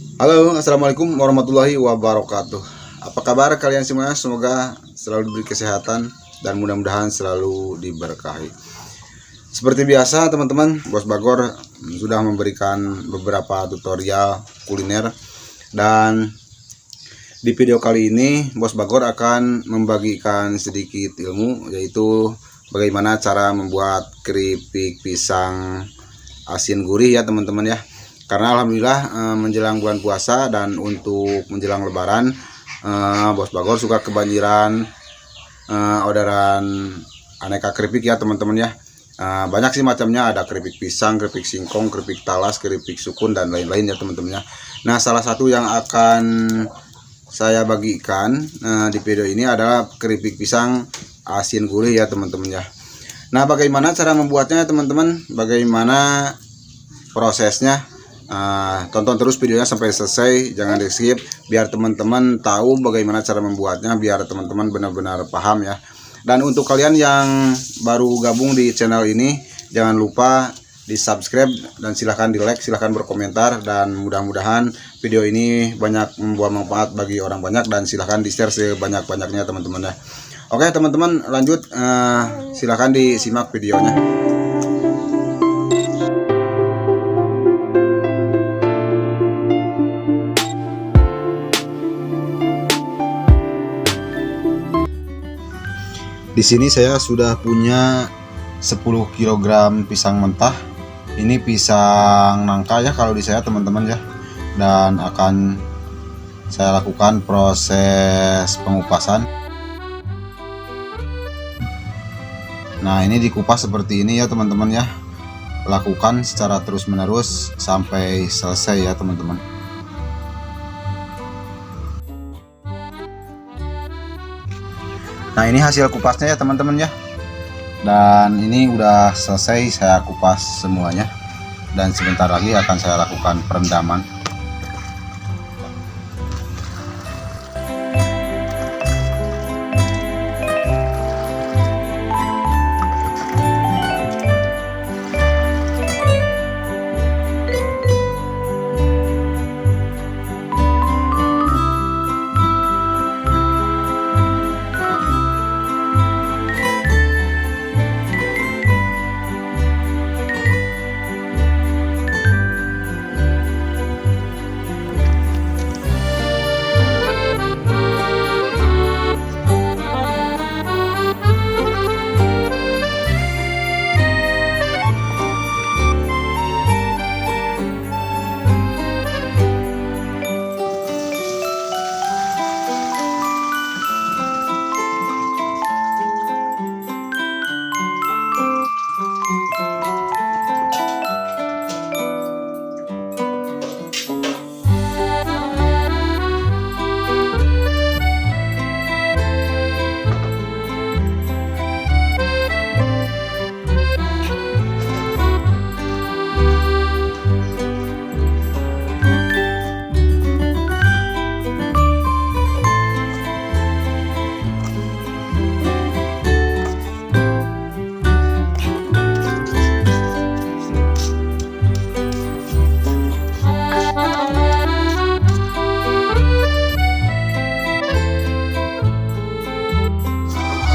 Halo, assalamualaikum warahmatullahi wabarakatuh. Apa kabar kalian semua? Semoga selalu diberi kesehatan dan mudah-mudahan selalu diberkahi. Seperti biasa teman-teman, Bos Bagor sudah memberikan beberapa tutorial kuliner, dan di video kali ini Bos Bagor akan membagikan sedikit ilmu, yaitu bagaimana cara membuat keripik pisang asin gurih ya teman-teman ya. Karena alhamdulillah menjelang bulan puasa dan untuk menjelang lebaran, Bos Bagor suka kebanjiran orderan aneka keripik ya teman-teman ya. Banyak sih macamnya, ada keripik pisang, keripik singkong, keripik talas, keripik sukun, dan lain-lain ya teman-teman ya. Nah, salah satu yang akan saya bagikan di video ini adalah keripik pisang asin gurih ya teman-teman ya. Nah, bagaimana cara membuatnya teman-teman, bagaimana prosesnya? Tonton terus videonya sampai selesai, jangan di skip, biar teman-teman tahu bagaimana cara membuatnya, biar teman-teman benar-benar paham ya. Dan untuk kalian yang baru gabung di channel ini, jangan lupa di subscribe dan silahkan di like, silahkan berkomentar, dan mudah-mudahan video ini banyak membawa manfaat bagi orang banyak, dan silahkan di share sebanyak-banyaknya teman-teman ya. Oke teman-teman, lanjut, silahkan disimak videonya. Di sini saya sudah punya 10 kg pisang mentah. Ini pisang nangka ya kalau di saya teman-teman ya. Dan akan saya lakukan proses pengupasan. Nah, ini dikupas seperti ini ya teman-teman ya. Lakukan secara terus-menerus sampai selesai ya teman-teman. Nah, ini hasil kupasnya ya teman-teman ya. Dan ini udah selesai saya kupas semuanya, dan sebentar lagi akan saya lakukan perendaman.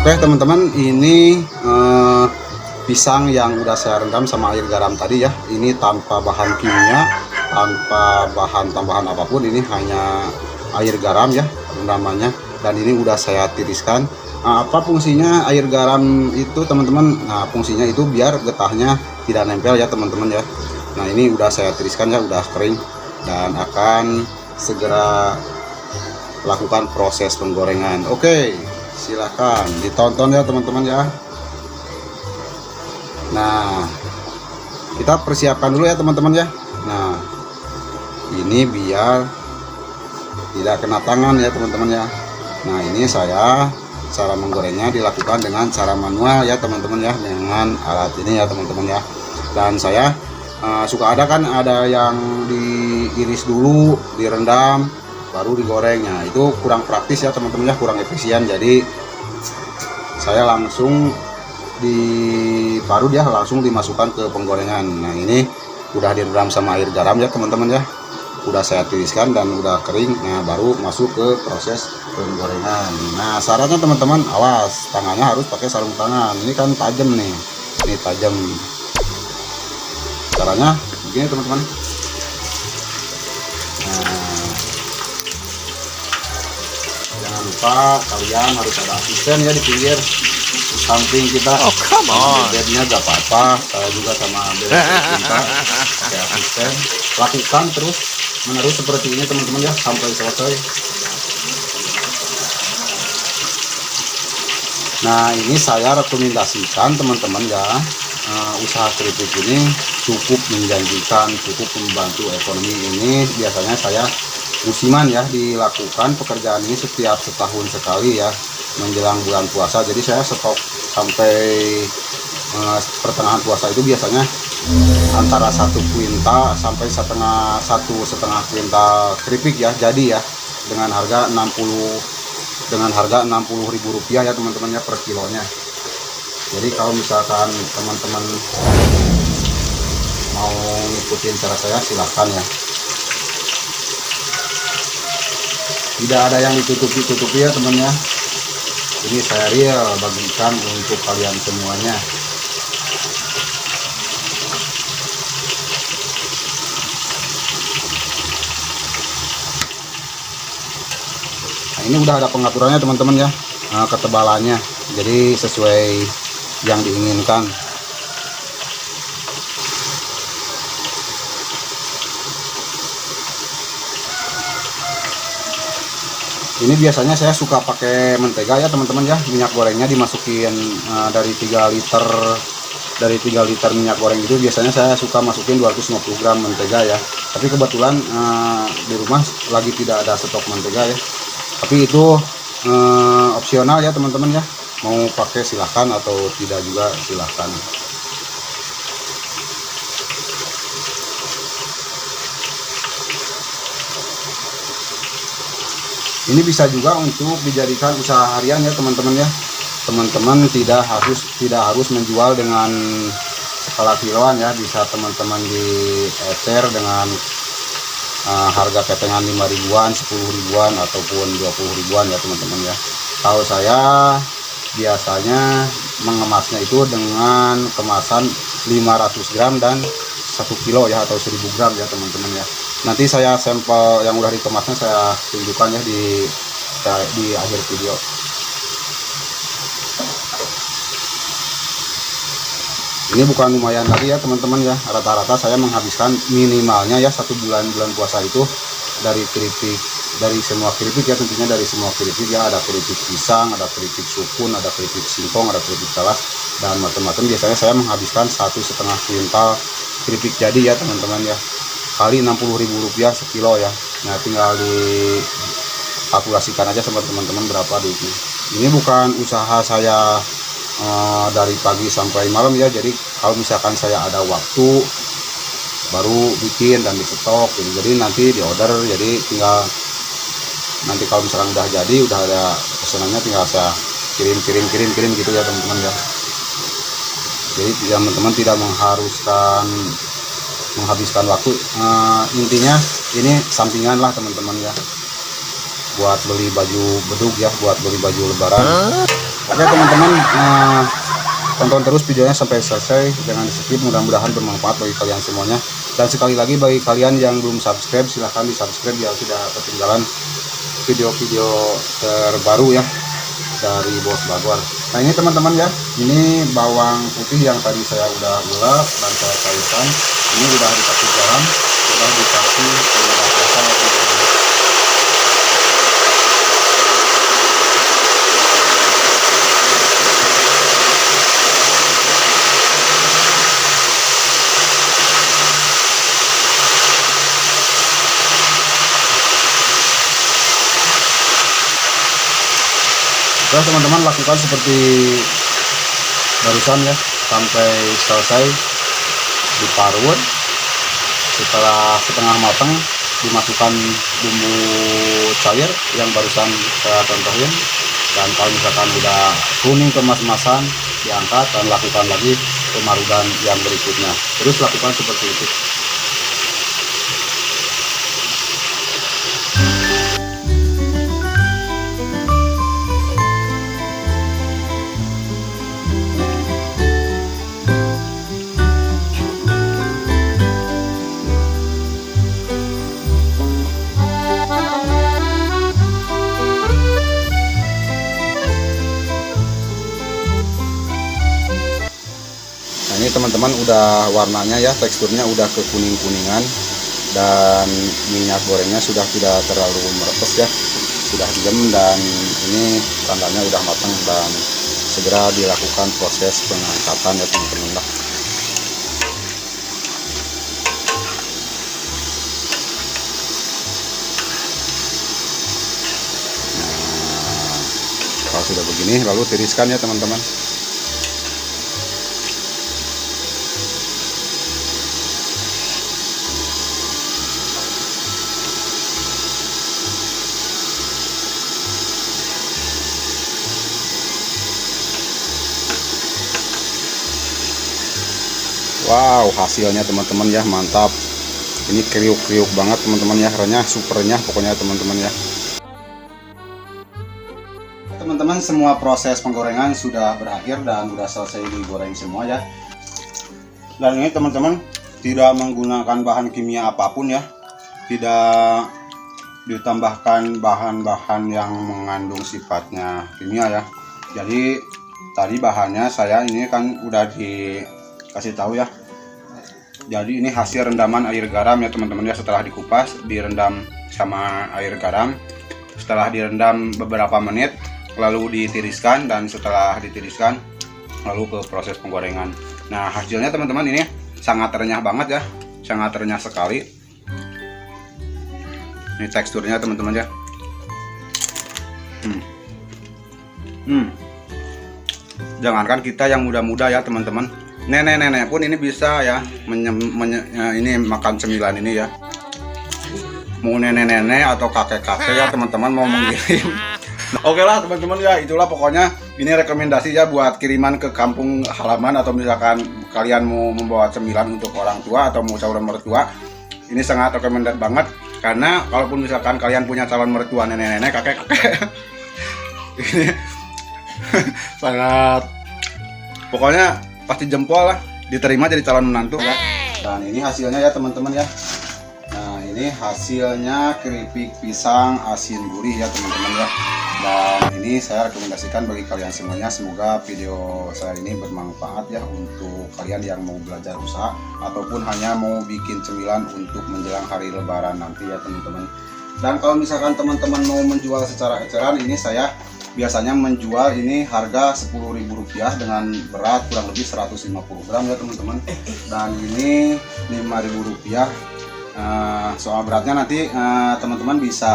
Oke teman-teman, ini pisang yang udah saya rendam sama air garam tadi ya. Ini tanpa bahan kimia, tanpa bahan tambahan apapun, ini hanya air garam ya rendamannya. Dan ini udah saya tiriskan. Apa fungsinya air garam itu teman-teman? Nah, fungsinya itu biar getahnya tidak nempel ya teman-teman ya. Nah, ini udah saya tiriskan ya, udah kering, dan akan segera lakukan proses penggorengan. Oke, silahkan ditonton ya teman-teman ya. Nah, kita persiapkan dulu ya teman-teman ya. Nah, ini biar tidak kena tangan ya teman-teman ya. Nah, ini saya cara menggorengnya dilakukan dengan cara manual ya teman-teman ya, dengan alat ini ya teman-teman ya. Dan saya suka ada yang diiris dulu, direndam, baru digorengnya. Itu kurang praktis ya teman-teman ya, kurang efisien. Jadi saya langsung diparut ya, langsung dimasukkan ke penggorengan. Nah, ini udah direndam sama air garam ya teman-teman ya. udah saya tiriskan dan udah kering. Nah baru masuk ke proses penggorengan. Nah syaratnya teman-teman, awas tangannya harus pakai sarung tangan, ini kan tajam nih, ini tajam. Caranya begini teman-teman. Nah, jangan lupa kalian harus ada asisten ya di pinggir samping kita. Oh come on. Bednya gak apa-apa, saya juga sama beda kita pakai asisten. Lakukan terus menerus seperti ini teman-teman ya sampai selesai. Nah ini saya rekomendasikan teman-teman ya, usaha keripik ini cukup menjanjikan, cukup membantu ekonomi. Ini biasanya saya musiman ya dilakukan pekerjaan ini setiap setahun sekali ya, menjelang bulan puasa. Jadi saya stok sampai pertengahan puasa itu biasanya antara 1 kuintal sampai satu setengah kuintal keripik ya, jadi ya dengan harga 60.000 rupiah ya teman-teman ya per kilonya. Jadi kalau misalkan teman-teman mau ngikutin cara saya silahkan ya, tidak ada yang ditutupi ya teman ya. Ini saya real bagikan untuk kalian semuanya. Nah, ini udah ada pengaturannya teman-teman ya, ketebalannya, jadi sesuai yang diinginkan. Ini biasanya saya suka pakai mentega ya teman-teman ya. Minyak gorengnya dimasukin dari 3 liter minyak goreng itu biasanya saya suka masukin 250 gram mentega ya. Tapi kebetulan di rumah lagi tidak ada stok mentega ya. Tapi itu opsional ya teman-teman ya. Mau pakai silahkan atau tidak juga silahkan. Ini bisa juga untuk dijadikan usaha harian ya teman-teman ya. Teman-teman tidak harus menjual dengan skala kiloan ya. Bisa teman-teman diecer dengan harga ketengan 5 ribuan, 10 ribuan ataupun 20 ribuan ya teman-teman ya. Kalau saya biasanya mengemasnya itu dengan kemasan 500 gram dan 1 kilo ya, atau 1000 gram ya teman-teman ya. Nanti saya sampel yang udah dikemasnya saya tunjukkan ya di akhir video. Ini bukan lumayan lagi ya teman-teman ya. Rata-rata saya menghabiskan minimalnya ya 1 bulan puasa itu dari keripik, dari semua keripik ya, tentunya dari semua keripik ya. Ada keripik pisang, ada keripik sukun, ada keripik singkong, ada keripik talas dan macam-macam. Biasanya saya menghabiskan 1,5 kuintal keripik jadi ya teman-teman ya, kali 60.000 rupiah sekilo ya. Nah tinggal dikalkulasikan aja sama teman-teman berapa duitnya. Ini bukan usaha saya dari pagi sampai malam ya. Jadi kalau misalkan saya ada waktu baru bikin dan di stok gitu. Jadi nanti di order, jadi tinggal nanti kalau misalkan udah jadi, udah ada pesanannya, tinggal saya kirim gitu ya teman-teman ya. Jadi teman-teman tidak menghabiskan waktu. Intinya ini sampingan lah teman-teman ya, buat beli baju bedug ya, buat beli baju lebaran. Oke teman-teman, tonton terus videonya sampai selesai, jangan di skip. Mudah-mudahan bermanfaat bagi kalian semuanya. Dan sekali lagi bagi kalian yang belum subscribe, silahkan di subscribe biar tidak ketinggalan video-video terbaru ya dari Bos Bagor. Nah ini teman-teman ya, ini bawang putih yang tadi saya udah ulek dan saya cairkan. Ini udah dikasih garam, udah dikasih penyedap rasa ya teman-teman. Terus teman-teman lakukan seperti barusan ya sampai selesai diparut. Setelah setengah matang dimasukkan bumbu cair yang barusan saya contohin, dan kalau misalkan udah kuning kemas-kemasan diangkat dan lakukan lagi pemarutan yang berikutnya. Terus lakukan seperti itu. teman-teman udah warnanya ya, teksturnya udah kekuning-kuningan, dan minyak gorengnya sudah tidak terlalu meretes ya, sudah diam, dan ini tandanya udah matang, dan segera dilakukan proses pengangkatan ya teman-teman lah. Kalau sudah begini lalu tiriskan ya teman-teman. Wow, hasilnya teman-teman ya, mantap. Ini kriuk-kriuk banget teman-teman ya, renyah, super renyah pokoknya teman-teman ya. Teman-teman, semua proses penggorengan sudah berakhir dan sudah selesai digoreng semua ya. Dan ini teman-teman tidak menggunakan bahan kimia apapun ya, tidak ditambahkan bahan-bahan yang mengandung sifatnya kimia ya. Jadi tadi bahannya saya ini kan udah dikasih tahu ya. Jadi ini hasil rendaman air garam ya teman-teman ya, setelah dikupas direndam sama air garam. Setelah direndam beberapa menit lalu ditiriskan, dan setelah ditiriskan lalu ke proses penggorengan. Nah, hasilnya teman-teman ini sangat renyah banget ya, sangat renyah sekali. Ini teksturnya teman-teman ya. Jangankan kita yang muda-muda ya teman-teman, nenek-nenek pun ini bisa ya ini makan cemilan ini ya. Mau nenek-nenek atau kakek-kakek ya teman-teman mau mengirim. Oke lah teman-teman ya, itulah pokoknya ini rekomendasi ya buat kiriman ke kampung halaman, atau misalkan kalian mau membawa cemilan untuk orang tua atau mau calon mertua. Ini sangat recommended banget, karena kalaupun misalkan kalian punya calon mertua nenek-nenek, kakek-kakek ini sangat, pokoknya pasti jempol lah, diterima jadi calon menantu ya. Dan ini hasilnya ya teman-teman ya. Nah, ini hasilnya keripik pisang asin gurih ya teman-teman ya. Dan ini saya rekomendasikan bagi kalian semuanya. Semoga video saya ini bermanfaat ya untuk kalian yang mau belajar usaha ataupun hanya mau bikin cemilan untuk menjelang hari lebaran nanti ya teman-teman. Dan kalau misalkan teman-teman mau menjual secara eceran, ini saya biasanya menjual ini harga Rp10.000 dengan berat kurang lebih 150 gram ya teman-teman. Dan ini Rp5.000. Soal beratnya nanti teman-teman bisa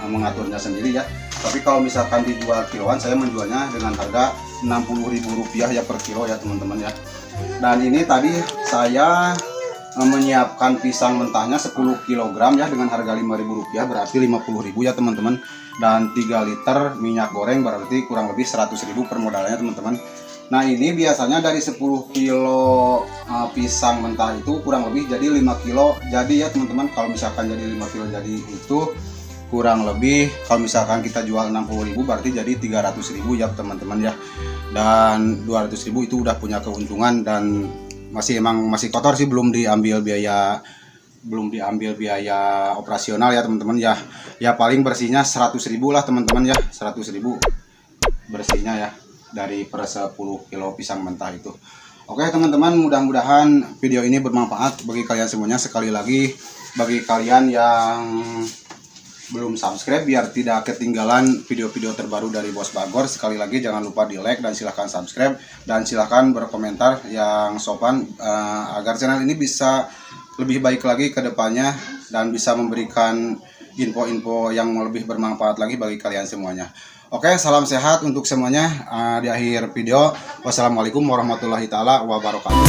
mengaturnya sendiri ya. Tapi kalau misalkan dijual kiloan, saya menjualnya dengan harga Rp60.000 ya per kilo ya teman-teman ya. Dan ini tadi saya menyiapkan pisang mentahnya 10 kg ya dengan harga Rp5.000, berarti Rp50.000 ya teman-teman. Dan 3 liter minyak goreng berarti kurang lebih Rp100.000 per modalnya teman-teman. Nah, ini biasanya dari 10 kilo pisang mentah itu kurang lebih jadi 5 kilo jadi ya teman-teman. Kalau misalkan jadi 5 kilo jadi itu kurang lebih, kalau misalkan kita jual Rp60.000 berarti jadi Rp300.000 ya teman-teman ya. Dan Rp200.000 itu udah punya keuntungan, dan masih kotor sih, belum diambil biaya operasional ya teman-teman ya. Ya paling bersihnya Rp100.000 lah teman-teman ya, Rp100.000 bersihnya ya dari per 10 kilo pisang mentah itu. Oke teman-teman, mudah-mudahan video ini bermanfaat bagi kalian semuanya. Sekali lagi, bagi kalian yang belum subscribe, biar tidak ketinggalan video-video terbaru dari Bos Bagor, sekali lagi jangan lupa di like dan silahkan subscribe, dan silahkan berkomentar yang sopan agar channel ini bisa lebih baik lagi ke depannya dan bisa memberikan info-info yang lebih bermanfaat lagi bagi kalian semuanya. Oke, salam sehat untuk semuanya. Di akhir video, wassalamualaikum warahmatullahi taala wabarakatuh.